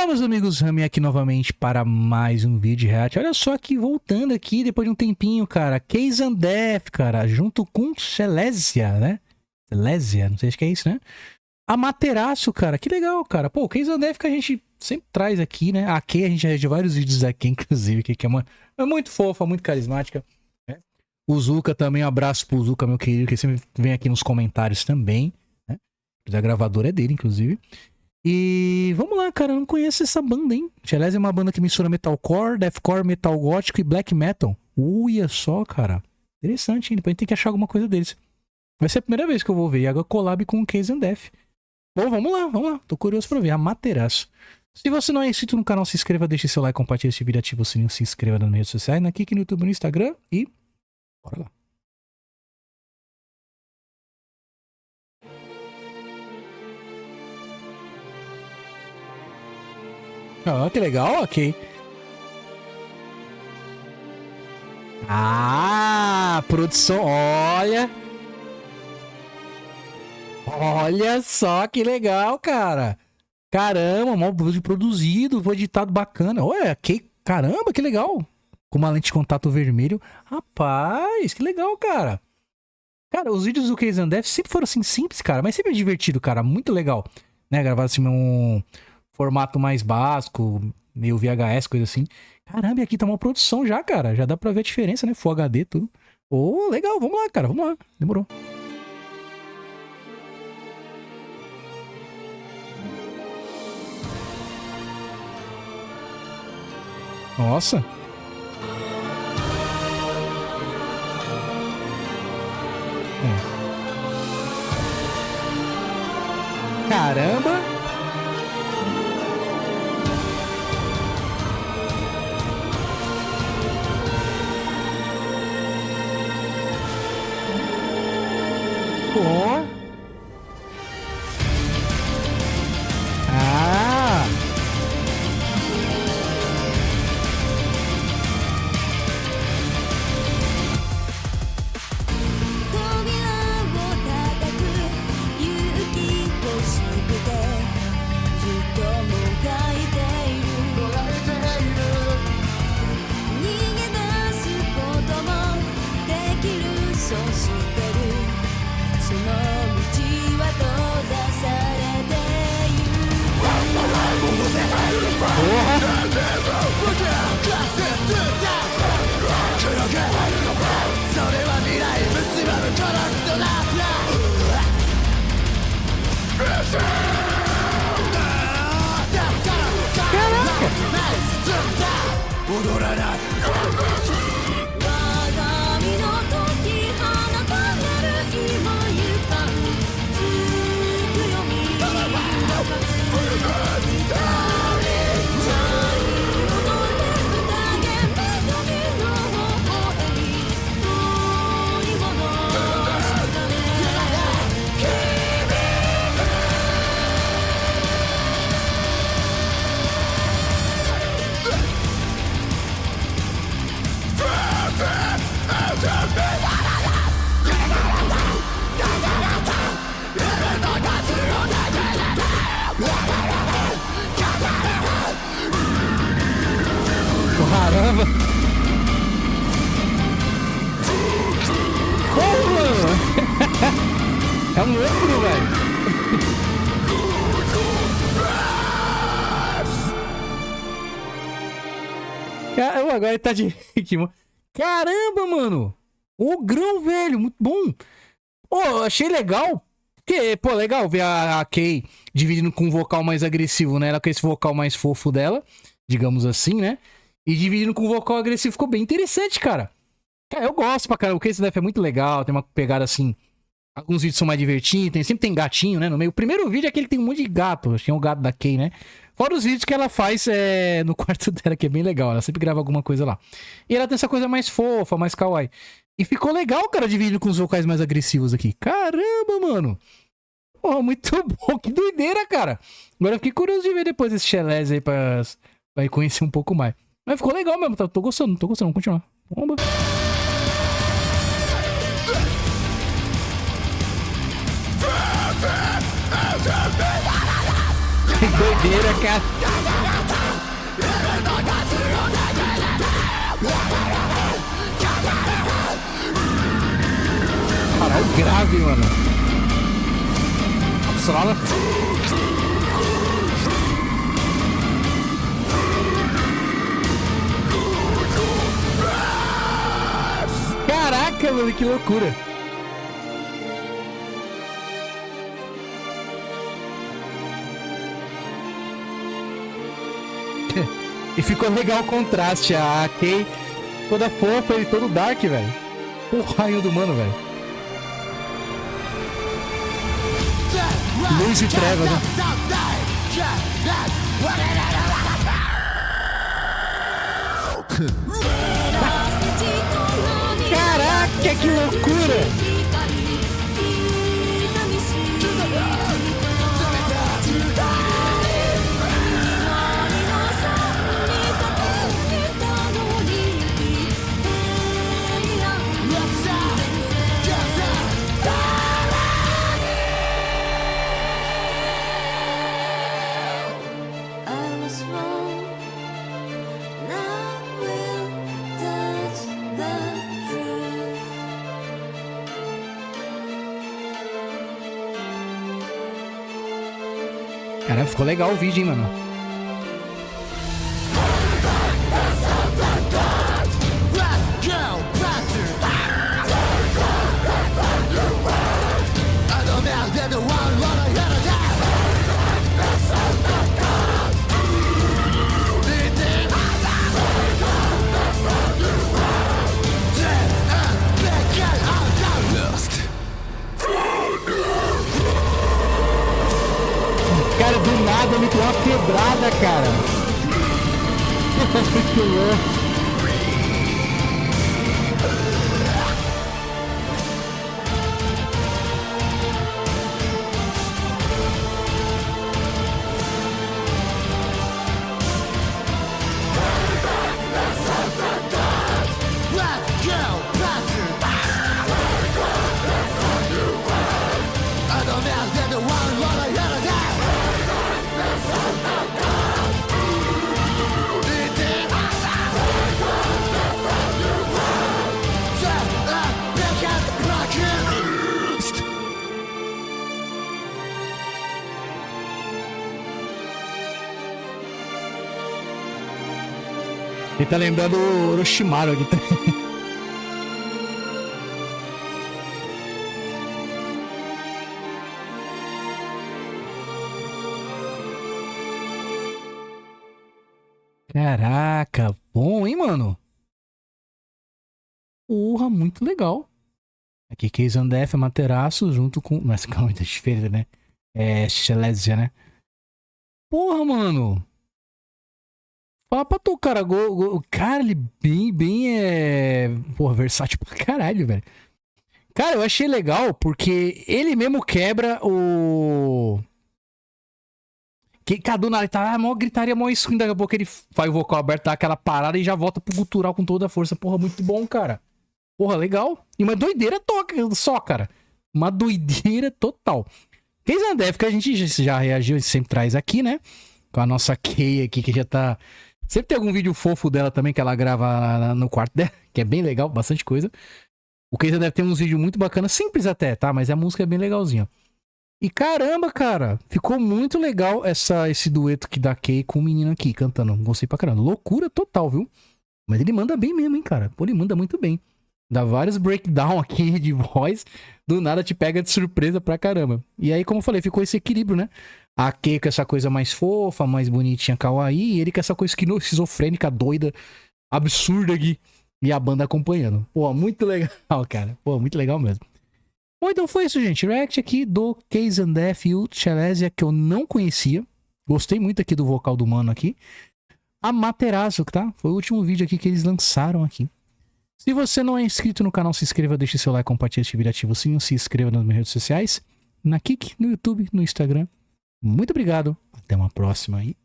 Olá, meus amigos, Rami aqui novamente para mais um vídeo de react. Olha só aqui, voltando aqui depois de um tempinho, cara. Case and Death, cara, junto com Silesia, né? Silesia, não sei se é isso, né? Amaterasu, cara, que legal, cara. Pô, o Case and Death que a gente sempre traz aqui, né? A Kay, a gente já viu vários vídeos aqui, inclusive, que é muito fofa, muito carismática. Né? O Zuka também, um abraço pro Zuka, meu querido, que sempre vem aqui nos comentários também. Né? A gravadora é dele, inclusive. E vamos lá, cara, eu não conheço essa banda, hein? Silesia é uma banda que mistura metalcore, deathcore, metal gótico e black metal. Uia só, cara. Interessante, hein? Depois a gente tem que achar alguma coisa deles. Vai ser a primeira vez que eu vou ver. E agora collab com o Case and Death. Bom, vamos lá. Tô curioso pra ver. Amaterasu. Se você não é inscrito no canal, se inscreva, deixe seu like, compartilhe esse vídeo, ative o sininho, se inscreva nas redes sociais, aqui no YouTube, no Instagram e... bora lá. Ah, que legal, ok. Ah, produção, olha. Olha só que legal, cara. Caramba, mal produzido, foi editado bacana. Olha, caramba, que legal. Com uma lente de contato vermelho. Rapaz, que legal, cara. Cara, os vídeos do Case and Death sempre foram assim, simples, cara, mas sempre divertido, cara. Muito legal. Né, gravado assim num formato mais básico, meio VHS, coisa assim. Caramba, e aqui tá uma produção já, cara. Já dá pra ver a diferença, né? Full HD, tudo. Ô, legal, vamos lá, cara, vamos lá. Demorou. Nossa. Caramba. Pô. Ah. Caramba! É um ogro, velho! Caramba, agora ele tá de... Caramba, mano! Ogrão, velho! Muito bom! Pô, achei legal. Porque, pô, legal ver a Kay dividindo com um vocal mais agressivo, né? Ela com esse vocal mais fofo dela, digamos assim, né? E dividindo com um vocal agressivo ficou bem interessante, cara. Cara, eu gosto pra caramba. O Case Death é muito legal, tem uma pegada assim. Alguns vídeos são mais divertidos, sempre tem gatinho, né? No meio. O primeiro vídeo é aquele que tem um monte de gato. Acho que é um gato da Kay, né? Fora os vídeos que ela faz no quarto dela, que é bem legal. Ela sempre grava alguma coisa lá. E ela tem essa coisa mais fofa, mais kawaii. E ficou legal, cara, dividindo com os vocais mais agressivos aqui. Caramba, mano. Pô, muito bom. Que doideira, cara. Agora eu fiquei curioso de ver depois esse Silesia aí pra conhecer um pouco mais. Mas ficou legal mesmo. Tô gostando, vamos continuar. Bomba. Que doideira, cara. Caralho, grave, mano. Absola. Caraca, mano, que loucura. E ficou legal o contraste. A Kay toda fofa e todo dark, velho. O raio do mano, velho. Luz e trevas, né? Caraca, que loucura! Cara, ficou legal o vídeo, hein, mano. Cara, do nada me deu uma quebrada, cara. Muito louco. Ele tá lembrando o Orochimaru aqui. Caraca, bom, hein, mano? Porra, muito legal. Aqui, Keizandef, Amaterasu, junto com... Mas calma, tá diferente, né? É, Shelesia, né? Porra, mano. Fala pra tu, cara. Cara, ele bem Porra, versátil pra caralho, velho. Cara, eu achei legal porque ele mesmo quebra o... Que Cadu, ele tá mó gritaria, mó isso. Daqui a pouco ele faz o vocal aberto, dá aquela parada e já volta pro gutural com toda a força. Porra, muito bom, cara. Porra, legal. E uma doideira só, cara. Uma doideira total. Keizandef, que a gente já reagiu e sempre traz aqui, né? Com a nossa Kay aqui, que já tá... Sempre tem algum vídeo fofo dela também, que ela grava no quarto dela, que é bem legal, bastante coisa. O Keizandef tem uns vídeos muito bacanas, simples até, tá? Mas a música é bem legalzinha. E caramba, cara, ficou muito legal esse dueto que da Kay com o menino aqui, cantando. Gostei pra caramba. Loucura total, viu? Mas ele manda bem mesmo, hein, cara? Pô, ele manda muito bem. Dá vários breakdown aqui de voz, do nada te pega de surpresa pra caramba. E aí, como eu falei, ficou esse equilíbrio, né? A Kay com essa coisa mais fofa, mais bonitinha, kawaii, e ele com essa coisa esquizofrênica, doida, absurda aqui. E a banda acompanhando. Pô, muito legal, cara. Pô, muito legal mesmo. Bom, então foi isso, gente. React aqui do Keizandef e o Shelesia, que eu não conhecia. Gostei muito aqui do vocal do mano aqui. Amaterasu, tá? Foi o último vídeo aqui que eles lançaram aqui. Se você não é inscrito no canal, se inscreva, deixe seu like, compartilhe este vídeo, ativa o sininho, se inscreva nas minhas redes sociais. Na Kik, no YouTube, no Instagram. Muito obrigado. Até uma próxima aí.